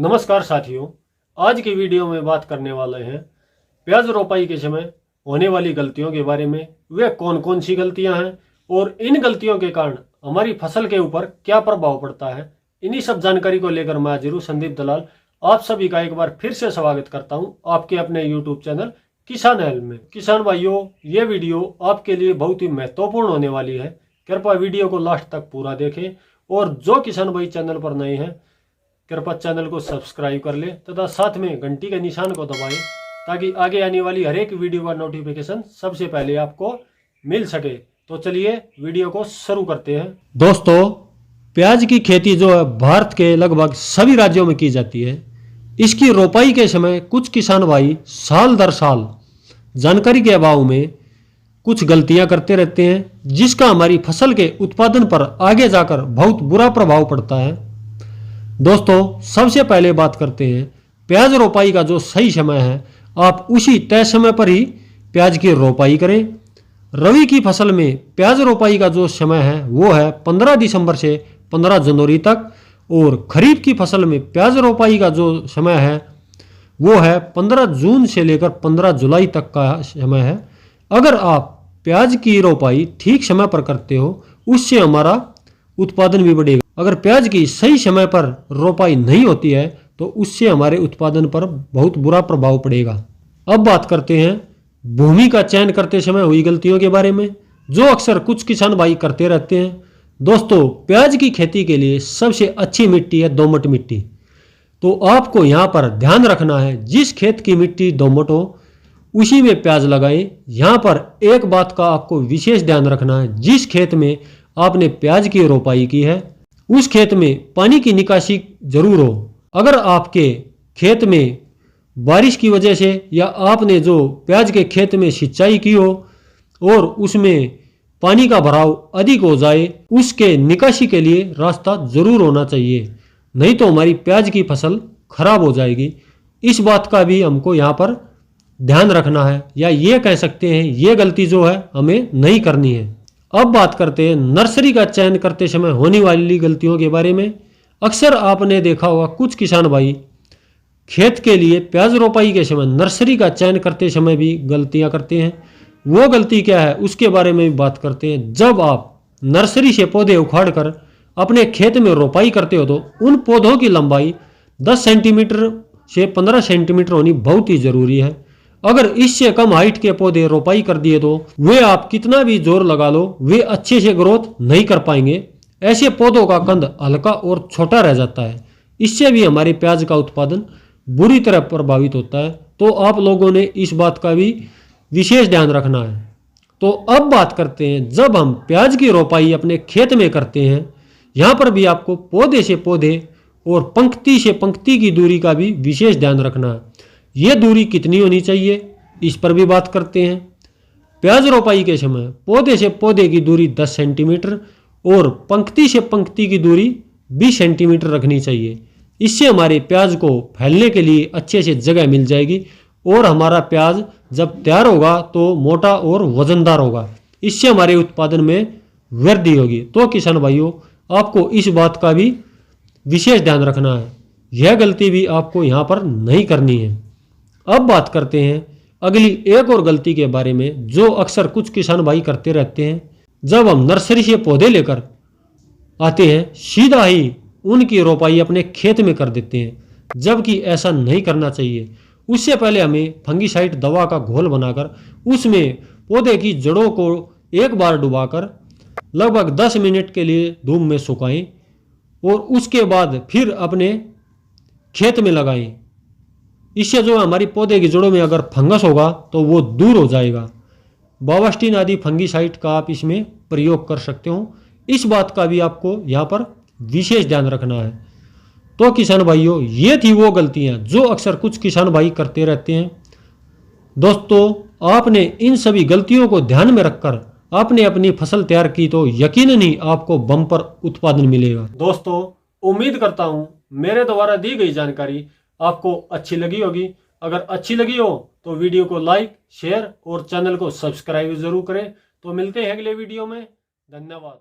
नमस्कार साथियों, आज की वीडियो में बात करने वाले हैं प्याज रोपाई के समय होने वाली गलतियों के बारे में। वे कौन कौन सी गलतियां हैं और इन गलतियों के कारण हमारी फसल के ऊपर क्या प्रभाव पड़ता है। इन्हीं सब जानकारी को लेकर मैं हाजिर हूं संदीप दलाल। आप सभी का एक बार फिर से स्वागत करता हूं आपके अपने यूट्यूब चैनल किसान हेल्प में। किसान भाइयों, ये वीडियो आपके लिए बहुत ही महत्वपूर्ण होने वाली है। कृपया वीडियो को लास्ट तक पूरा देखें और जो किसान भाई चैनल पर नए हैं कृपया चैनल को सब्सक्राइब कर ले तथा साथ में घंटी के निशान को दबाएं ताकि आगे आने वाली हर एक वीडियो का नोटिफिकेशन सबसे पहले आपको मिल सके। तो चलिए वीडियो को शुरू करते हैं। दोस्तों, प्याज की खेती जो है भारत के लगभग सभी राज्यों में की जाती है। इसकी रोपाई के समय कुछ किसान भाई साल दर साल जानकारी के अभाव में कुछ गलतियां करते रहते हैं, जिसका हमारी फसल के उत्पादन पर आगे जाकर बहुत बुरा प्रभाव पड़ता है। दोस्तों, सबसे पहले बात करते हैं प्याज रोपाई का जो सही समय है। आप उसी तय समय पर ही प्याज की रोपाई करें। रबी की फसल में प्याज रोपाई का जो समय है वो है 15 दिसंबर से 15 जनवरी तक, और खरीफ की फसल में प्याज रोपाई का जो समय है वो है 15 जून से लेकर 15 जुलाई तक का समय है। अगर आप प्याज की रोपाई ठीक समय पर करते हो उससे हमारा उत्पादन भी बढ़ेगा। अगर प्याज की सही समय पर रोपाई नहीं होती है तो उससे हमारे उत्पादन पर बहुत बुरा प्रभाव पड़ेगा। अब बात करते हैं भूमि का चयन करते समय हुई गलतियों के बारे में, जो अक्सर कुछ किसान भाई करते रहते हैं। दोस्तों, प्याज की खेती के लिए सबसे अच्छी मिट्टी है दोमट मिट्टी। तो आपको यहाँ पर ध्यान रखना है, जिस खेत की मिट्टी दोमट हो उसी में प्याज लगाएं। यहाँ पर एक बात का आपको विशेष ध्यान रखना है, जिस खेत में आपने प्याज की रोपाई की है उस खेत में पानी की निकासी जरूर हो। अगर आपके खेत में बारिश की वजह से या आपने जो प्याज के खेत में सिंचाई की हो और उसमें पानी का भराव अधिक हो जाए, उसके निकासी के लिए रास्ता जरूर होना चाहिए, नहीं तो हमारी प्याज की फसल खराब हो जाएगी। इस बात का भी हमको यहाँ पर ध्यान रखना है, या ये कह सकते हैं ये गलती जो है हमें नहीं करनी है। अब बात करते हैं नर्सरी का चयन करते समय होने वाली गलतियों के बारे में। अक्सर आपने देखा होगा कुछ किसान भाई खेत के लिए प्याज रोपाई के समय नर्सरी का चयन करते समय भी गलतियां करते हैं। वो गलती क्या है उसके बारे में भी बात करते हैं। जब आप नर्सरी से पौधे उखाड़ कर अपने खेत में रोपाई करते हो तो उन पौधों की लंबाई 10 सेंटीमीटर से 15 सेंटीमीटर होनी बहुत ही जरूरी है। अगर इससे कम हाइट के पौधे रोपाई कर दिए तो वे आप कितना भी जोर लगा लो वे अच्छे से ग्रोथ नहीं कर पाएंगे। ऐसे पौधों का कंद हल्का और छोटा रह जाता है। इससे भी हमारे प्याज का उत्पादन बुरी तरह प्रभावित होता है। तो आप लोगों ने इस बात का भी विशेष ध्यान रखना है। तो अब बात करते हैं जब हम प्याज की रोपाई अपने खेत में करते हैं, यहाँ पर भी आपको पौधे से पौधे और पंक्ति से पंक्ति की दूरी का भी विशेष ध्यान रखना है। ये दूरी कितनी होनी चाहिए इस पर भी बात करते हैं। प्याज रोपाई के समय पौधे से पौधे की दूरी 10 सेंटीमीटर और पंक्ति से पंक्ति की दूरी 20 सेंटीमीटर रखनी चाहिए। इससे हमारे प्याज को फैलने के लिए अच्छे से जगह मिल जाएगी और हमारा प्याज जब तैयार होगा तो मोटा और वजनदार होगा। इससे हमारे उत्पादन में वृद्धि होगी। तो किसान भाइयों, आपको इस बात का भी विशेष ध्यान रखना है। यह गलती भी आपको यहाँ पर नहीं करनी है। अब बात करते हैं अगली एक और गलती के बारे में, जो अक्सर कुछ किसान भाई करते रहते हैं। जब हम नर्सरी से पौधे लेकर आते हैं सीधा ही उनकी रोपाई अपने खेत में कर देते हैं, जबकि ऐसा नहीं करना चाहिए। उससे पहले हमें फंगीसाइड दवा का घोल बनाकर उसमें पौधे की जड़ों को एक बार डुबाकर लगभग 10 मिनट के लिए धूप में सुखाएं और उसके बाद फिर अपने खेत में लगाएं। इससे जो हमारी पौधे की जड़ों में अगर फंगस होगा तो वो दूर हो जाएगा। बावास्टिन आदि फंगीसाइड का आप इसमें प्रयोग कर सकते हो। इस बात का भी आपको यहाँ पर विशेष ध्यान रखना है। तो किसान भाइयों, ये थी वो गलतियाँ जो अक्सर कुछ किसान भाई करते रहते हैं। दोस्तों, आपने इन सभी गलतियों को ध्यान में रखकर आपने अपनी फसल तैयार की तो यकीनन ही आपको बम्पर उत्पादन मिलेगा। दोस्तों, उम्मीद करता हूँ मेरे द्वारा दी गई जानकारी आपको अच्छी लगी होगी। अगर अच्छी लगी हो तो वीडियो को लाइक, शेयर और चैनल को सब्सक्राइब जरूर करें। तो मिलते हैं अगले वीडियो में। धन्यवाद।